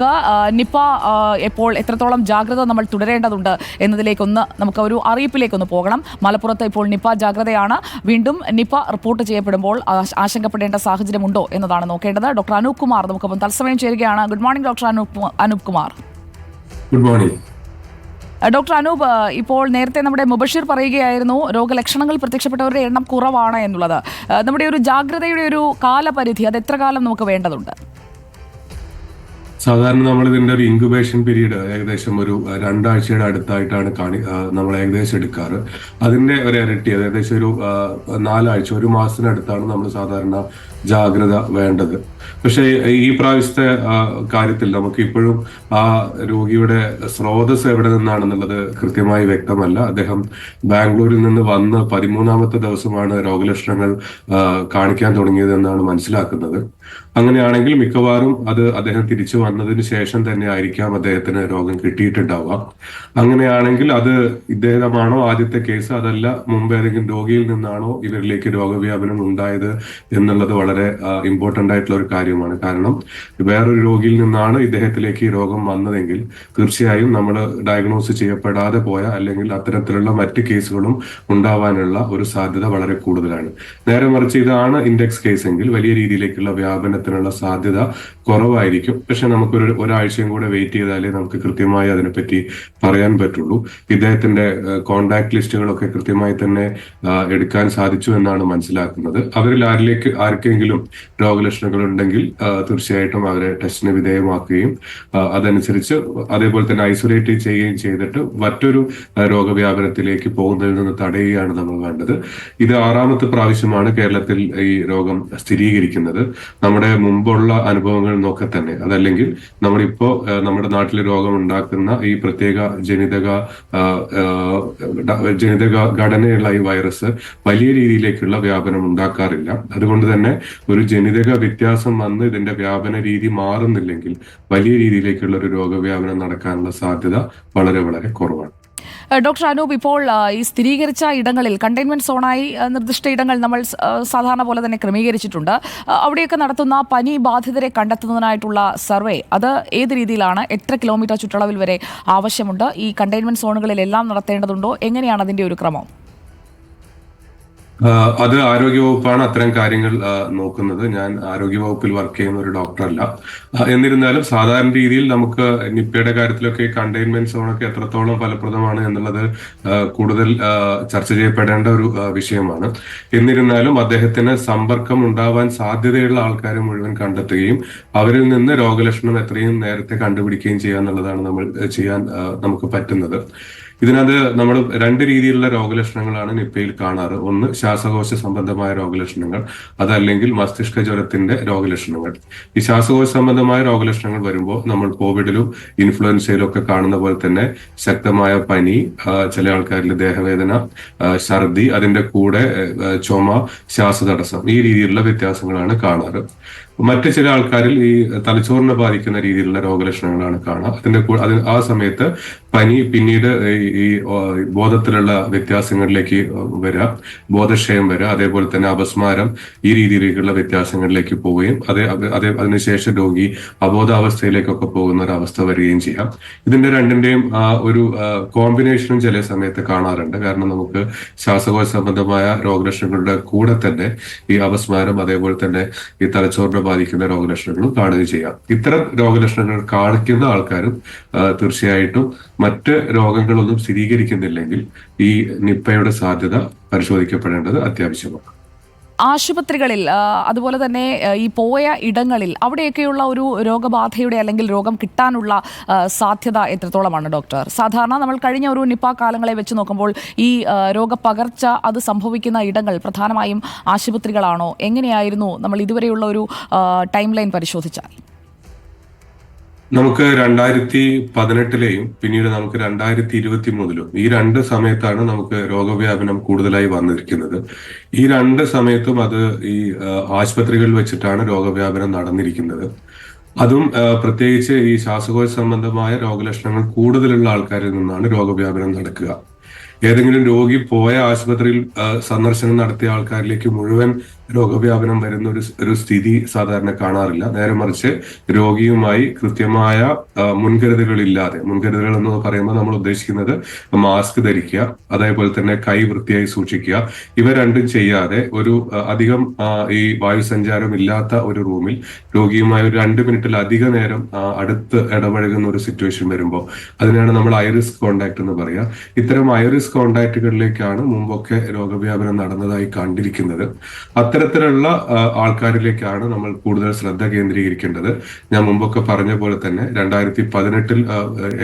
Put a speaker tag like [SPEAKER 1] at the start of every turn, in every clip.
[SPEAKER 1] Nipah എപ്പോൾ എത്രത്തോളം ജാഗ്രത നമ്മൾ തുടരേണ്ടതുണ്ട് എന്നതിലേക്കൊന്ന് നമുക്ക് ഒരു അറിയിപ്പിലേക്കൊന്ന് പോകണം. മലപ്പുറത്ത് ഇപ്പോൾ നിപ ജാഗ്രതയാണ്. വീണ്ടും നിപ റിപ്പോർട്ട് ചെയ്യപ്പെടുമ്പോൾ ആശങ്കപ്പെടേണ്ട സാഹചര്യമുണ്ടോ എന്നതാണ് നോക്കേണ്ടത്. ഡോക്ടർ അനൂപ് കുമാർ നമുക്കൊപ്പം തത്സമയം ചേരുകയാണ്. Good morning doctor Anoop Kumar.
[SPEAKER 2] Good morning
[SPEAKER 1] doctor Anoop, ഇപ്പോൾ നേരത്തെ നമ്മുടെ മുബഷീർ പറയുകയായിരുന്നു രോഗലക്ഷണങ്ങൾ പ്രത്യക്ഷപ്പെട്ടവരുടെ എണ്ണം കുറവാണ് എന്നുള്ളത്. നമ്മുടെ ഒരു ജാഗ്രതയുടെ ഒരു കാലപരിധി അത് എത്ര കാലം നമുക്ക് വേണ്ടതുണ്ട്?
[SPEAKER 2] സാധാരണ നമ്മൾ ഇതിന്റെ ഒരു ഇൻക്യുബേഷൻ പീരീഡ് ഏകദേശം ഒരു 2 ആഴ്ചയുടെ അടുത്തായിട്ടാണ് നമ്മൾ ഏകദേശം എടുക്കാറ്. അതിന്റെ ഒരു ഇരട്ടി ഏകദേശം ഒരു 4 ആഴ്ച, ഒരു മാസത്തിനടുത്താണ് നമ്മൾ സാധാരണ ജാഗ്രത വേണ്ടത്. പക്ഷേ ഈ പ്രാവശ്യത്തെ കാര്യത്തിൽ നമുക്ക് ഇപ്പോഴും ആ രോഗിയുടെ സ്രോതസ് എവിടെ നിന്നാണെന്നുള്ളത് കൃത്യമായി വ്യക്തമല്ല. അദ്ദേഹം ബാംഗ്ലൂരിൽ നിന്ന് വന്ന് 13ാമത്തെ ദിവസമാണ് രോഗലക്ഷണങ്ങൾ കാണിക്കാൻ തുടങ്ങിയതെന്നാണ് മനസ്സിലാക്കുന്നത്. അങ്ങനെയാണെങ്കിൽ മിക്കവാറും അത് അദ്ദേഹം തിരിച്ചു വന്നതിന് ശേഷം തന്നെ ആയിരിക്കാം അദ്ദേഹത്തിന് രോഗം കിട്ടിയിട്ടുണ്ടാവുക. അങ്ങനെയാണെങ്കിൽ അത് ഇദ്ദേഹമാണോ ആദ്യത്തെ കേസ്, അതല്ല മുമ്പ് ഏതെങ്കിലും രോഗിയിൽ നിന്നാണോ ഇവരിലേക്ക് രോഗവ്യാപനം ഉണ്ടായത് എന്നുള്ളത് വളരെ ഇമ്പോർട്ടന്റ് ആയിട്ടുള്ള ഒരു കാര്യമാണ്. കാരണം വേറൊരു രോഗിയിൽ നിന്നാണ് ഇദ്ദേഹത്തിലേക്ക് ഈ രോഗം വന്നതെങ്കിൽ തീർച്ചയായും നമ്മൾ ഡയഗ്നോസ് ചെയ്യപ്പെടാതെ പോയ അല്ലെങ്കിൽ അത്തരത്തിലുള്ള മറ്റ് കേസുകളും ഉണ്ടാവാനുള്ള ഒരു സാധ്യത വളരെ കൂടുതലാണ്. നേരെ മറിച്ച് ഇതാണ് ഇൻഡെക്സ് കേസ് എങ്കിൽ വലിയ രീതിയിലേക്കുള്ള വ്യാപനത്തിനുള്ള സാധ്യത കുറവായിരിക്കും. പക്ഷെ നമുക്കൊരു ഒരാഴ്ചയും കൂടെ വെയിറ്റ് ചെയ്താലേ നമുക്ക് കൃത്യമായി അതിനെപ്പറ്റി പറയാൻ പറ്റുള്ളൂ. ഇദ്ദേഹത്തിന്റെ കോണ്ടാക്ട് ലിസ്റ്റുകളൊക്കെ കൃത്യമായി തന്നെ എടുക്കാൻ സാധിച്ചു എന്നാണ് മനസ്സിലാക്കുന്നത്. അവരിൽ ആർക്കെങ്കിലും രോഗലക്ഷണങ്ങൾ ഉണ്ടെങ്കിൽ തീർച്ചയായിട്ടും അവരെ ടെസ്റ്റിന് വിധേയമാക്കുകയും അതനുസരിച്ച് അതേപോലെ തന്നെ ഐസൊലേറ്റ് ചെയ്യുകയും ചെയ്തിട്ട് മറ്റൊരു രോഗവ്യാപനത്തിലേക്ക് പോകുന്നതിൽ നിന്ന് തടയുകയാണ് നമ്മൾ വേണ്ടത്. ഇത് 6ാമത്തെ പ്രാവശ്യമാണ് കേരളത്തിൽ ഈ രോഗം സ്ഥിരീകരിക്കുന്നത്. നമ്മുടെ മുമ്പുള്ള അനുഭവങ്ങൾ നോക്കെ തന്നെ, അതല്ലെങ്കിൽ നമ്മളിപ്പോ നമ്മുടെ നാട്ടിൽ രോഗം ഉണ്ടാക്കുന്ന ഈ പ്രത്യേക ജനിതക ഘടനയുള്ള ഈ വൈറസ് വലിയ രീതിയിലേക്കുള്ള വ്യാപനം ഉണ്ടാക്കാറില്ല. അതുകൊണ്ട് തന്നെ ഒരു ജനിതക വ്യത്യാസം വന്ന് ഇതിന്റെ വ്യാപന രീതി മാറുന്നില്ലെങ്കിൽ വലിയ രീതിയിലേക്കുള്ള ഒരു രോഗവ്യാപനം നടക്കാനുള്ള സാധ്യത വളരെ വളരെ കുറവാണ്.
[SPEAKER 1] ഡോക്ടർ അനൂപ്, ഇപ്പോൾ ഈ സ്ഥിരീകരിച്ച ഇടങ്ങളിൽ കണ്ടെയ്ൻമെന്റ് സോണായി നിർദ്ദിഷ്ട ഇടങ്ങൾ നമ്മൾ സാധാരണ പോലെ തന്നെ ക്രമീകരിച്ചിട്ടുണ്ട്. അവിടെയൊക്കെ നടത്തുന്ന പനി ബാധിതരെ കണ്ടെത്തുന്നതിനായിട്ടുള്ള സർവേ അത് ഏത് രീതിയിലാണ്? എത്ര കിലോമീറ്റർ ചുറ്റളവിൽ വരെ ആവശ്യമുണ്ട്? ഈ കണ്ടെയ്ൻമെന്റ് സോണുകളിലെല്ലാം നടത്തേണ്ടതുണ്ടോ? എങ്ങനെയാണ് അതിന്റെ ഒരു ക്രമം?
[SPEAKER 2] അത് ആരോഗ്യവകുപ്പാണ് അത്തരം കാര്യങ്ങൾ നോക്കുന്നത്. ഞാൻ ആരോഗ്യവകുപ്പിൽ വർക്ക് ചെയ്യുന്ന ഒരു ഡോക്ടറല്ല. എന്നിരുന്നാലും സാധാരണ രീതിയിൽ നമുക്ക് നിപ്പയുടെ കാര്യത്തിലൊക്കെ കണ്ടെയ്ൻമെന്റ് സോണൊക്കെ എത്രത്തോളം ഫലപ്രദമാണ് എന്നുള്ളത് കൂടുതൽ ചർച്ച ചെയ്യപ്പെടേണ്ട ഒരു വിഷയമാണ്. എന്നിരുന്നാലും അദ്ദേഹത്തിന് സമ്പർക്കം ഉണ്ടാവാൻ സാധ്യതയുള്ള ആൾക്കാരെ മുഴുവൻ കണ്ടെത്തുകയും അവരിൽ നിന്ന് രോഗലക്ഷണം എത്രയും നേരത്തെ കണ്ടുപിടിക്കുകയും ചെയ്യുക എന്നുള്ളതാണ് ചെയ്യാൻ നമുക്ക് പറ്റുന്നത്. ഇതിനകത്ത് നമ്മൾ 2 രീതിയിലുള്ള രോഗലക്ഷണങ്ങളാണ് നിപ്പയിൽ കാണാറ്. ഒന്ന് ശ്വാസകോശ സംബന്ധമായ രോഗലക്ഷണങ്ങൾ, അതല്ലെങ്കിൽ മസ്തിഷ്ക ജ്വരത്തിന്റെ രോഗലക്ഷണങ്ങൾ. ഈ ശ്വാസകോശ സംബന്ധമായ രോഗലക്ഷണങ്ങൾ വരുമ്പോൾ നമ്മൾ കോവിഡിലും ഇൻഫ്ലുവൻസയിലും ഒക്കെ കാണുന്ന പോലെ തന്നെ ശക്തമായ പനി, ചില ആൾക്കാരിൽ ദേഹവേദന, ഛർദി, അതിന്റെ കൂടെ ചുമ, ശ്വാസതടസ്സം, ഈ രീതിയിലുള്ള വ്യത്യാസങ്ങളാണ് കാണാറ്. മറ്റു ചില ആൾക്കാരിൽ ഈ തലച്ചോറിനെ ബാധിക്കുന്ന രീതിയിലുള്ള രോഗലക്ഷണങ്ങളാണ് കാണുക. ആ സമയത്ത് പനി പിന്നീട് ഈ ബോധത്തിലുള്ള വ്യത്യാസങ്ങളിലേക്ക് വരിക, ബോധക്ഷയം വരിക, അതേപോലെ തന്നെ അപസ്മാരം, ഈ രീതിയിലേക്കുള്ള വ്യത്യാസങ്ങളിലേക്ക് പോവുകയും അതിനുശേഷം രോഗി അബോധാവസ്ഥയിലേക്കൊക്കെ പോകുന്ന ഒരു അവസ്ഥ വരികയും ചെയ്യാം. ഇതിന്റെ രണ്ടിന്റെയും ഒരു കോമ്പിനേഷനും ചില സമയത്ത് കാണാറുണ്ട്. കാരണം നമുക്ക് ശ്വാസകോശ സംബന്ധമായ രോഗലക്ഷണങ്ങളുടെ കൂടെ തന്നെ ഈ അപസ്മാരം, അതേപോലെ തന്നെ ഈ തലച്ചോറിനെ ബാധിക്കുന്ന രോഗലക്ഷണങ്ങളും കാണുകയും ചെയ്യാം. ഇത്തരം രോഗലക്ഷണങ്ങൾ കാണിക്കുന്ന ആൾക്കാരും തീർച്ചയായിട്ടും മറ്റ് രോഗങ്ങളൊന്നും സ്ഥിരീകരിക്കുന്നില്ലെങ്കിൽ ഈ നിപ്പയുടെ സാധ്യത പരിശോധിക്കപ്പെടേണ്ടത് അത്യാവശ്യമാണ്.
[SPEAKER 1] ആശുപത്രികളിൽ അതുപോലെ തന്നെ ഈ പോയ ഇടങ്ങളിൽ അവിടെയൊക്കെയുള്ള ഒരു രോഗബാധയുടെ അല്ലെങ്കിൽ രോഗം കിട്ടാനുള്ള സാധ്യത എത്രത്തോളമാണ് ഡോക്ടർ? സാധാരണ നമ്മൾ കഴിഞ്ഞ ഒരു നിപ കാലങ്ങളെ വെച്ച് നോക്കുമ്പോൾ ഈ രോഗപകർച്ച അത് സംഭവിക്കുന്ന ഇടങ്ങൾ പ്രധാനമായും ആശുപത്രികളാണോ? എങ്ങനെയായിരുന്നു നമ്മൾ ഇതുവരെയുള്ള ഒരു ടൈം ലൈൻ പരിശോധിച്ചാൽ?
[SPEAKER 2] നമുക്ക് 2018 പിന്നീട് നമുക്ക് 2023 ഈ 2 സമയത്താണ് നമുക്ക് രോഗവ്യാപനം കൂടുതലായി വന്നിരിക്കുന്നത്. ഈ 2 സമയത്തും അത് ഈ ആശുപത്രികളിൽ വെച്ചിട്ടാണ് രോഗവ്യാപനം നടന്നിരിക്കുന്നത്. അതും പ്രത്യേകിച്ച് ഈ ശ്വാസകോശ സംബന്ധമായ രോഗലക്ഷണങ്ങൾ കൂടുതലുള്ള ആൾക്കാരിൽ നിന്നാണ് രോഗവ്യാപനം നടക്കുക. ഏതെങ്കിലും രോഗി പോയ ആശുപത്രിയിൽ സന്ദർശനം നടത്തിയ ആൾക്കാരിലേക്ക് മുഴുവൻ രോഗവ്യാപനം വരുന്ന ഒരു സ്ഥിതി സാധാരണ കാണാറില്ല. നേരെ മറിച്ച് രോഗിയുമായി കൃത്യമായ മുൻകരുതലുകൾ എന്ന് പറയുമ്പോൾ നമ്മൾ ഉദ്ദേശിക്കുന്നത് മാസ്ക് ധരിക്കുക, അതേപോലെ തന്നെ കൈ വൃത്തിയായി സൂക്ഷിക്കുക. ഇവ രണ്ടും ചെയ്യാതെ ഒരു അധികം ഈ വായുസഞ്ചാരം ഇല്ലാത്ത ഒരു റൂമിൽ രോഗിയുമായി ഒരു 2 മിനിറ്റിൽ നേരം അടുത്ത് ഇടപഴകുന്ന ഒരു സിറ്റുവേഷൻ വരുമ്പോൾ അതിനാണ് നമ്മൾ ഐറിസ് കോണ്ടാക്ട് എന്ന് പറയുക. ഇത്തരം ഐറിസ് കോണ്ടാക്റ്റുകളിലേക്കാണ് മുമ്പൊക്കെ രോഗവ്യാപനം നടന്നതായി കണ്ടിരിക്കുന്നത്. അത്തരത്തിലുള്ള ആൾക്കാരിലേക്കാണ് നമ്മൾ കൂടുതൽ ശ്രദ്ധ കേന്ദ്രീകരിക്കേണ്ടത്. ഞാൻ മുമ്പൊക്കെ പറഞ്ഞ പോലെ തന്നെ 2018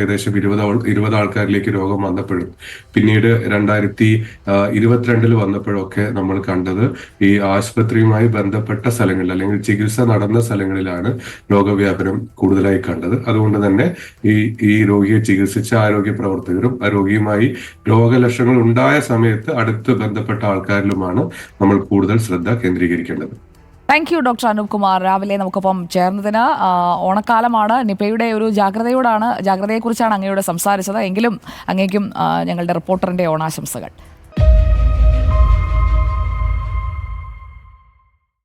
[SPEAKER 2] ഏകദേശം 20 ആൾക്കാരിലേക്ക് രോഗം വന്നപ്പോഴും പിന്നീട് 2022 വന്നപ്പോഴൊക്കെ നമ്മൾ കണ്ടത് ഈ ആശുപത്രിയുമായി ബന്ധപ്പെട്ട സ്ഥലങ്ങളിൽ അല്ലെങ്കിൽ ചികിത്സ നടന്ന സ്ഥലങ്ങളിലാണ് രോഗവ്യാപനം കൂടുതലായി കണ്ടത്. അതുകൊണ്ട് തന്നെ ഈ രോഗിയെ ചികിത്സിച്ച ആരോഗ്യ പ്രവർത്തകരും ആ രോഗിയുമായി രോഗലക്ഷണങ്ങൾ ഉണ്ടായ സമയത്ത് അടുത്ത് ബന്ധപ്പെട്ട ആൾക്കാരിലുമാണ് നമ്മൾ കൂടുതൽ ശ്രദ്ധ കേന്ദ്രീകരിക്കേണ്ടത്.
[SPEAKER 1] Thank you doctor Anoop Kumar, രാവിലെ നമുക്കൊപ്പം ചേർന്നതിന്. ഓണക്കാലമാണ്, നിപയുടെ ഒരു ജാഗ്രതയെക്കുറിച്ചാണ് അങ്ങയോട് സംസാരിച്ചത്. എങ്കിലും അങ്ങേക്കും ഞങ്ങളുടെ റിപ്പോർട്ടറിന്റെ ഓണാശംസകൾ.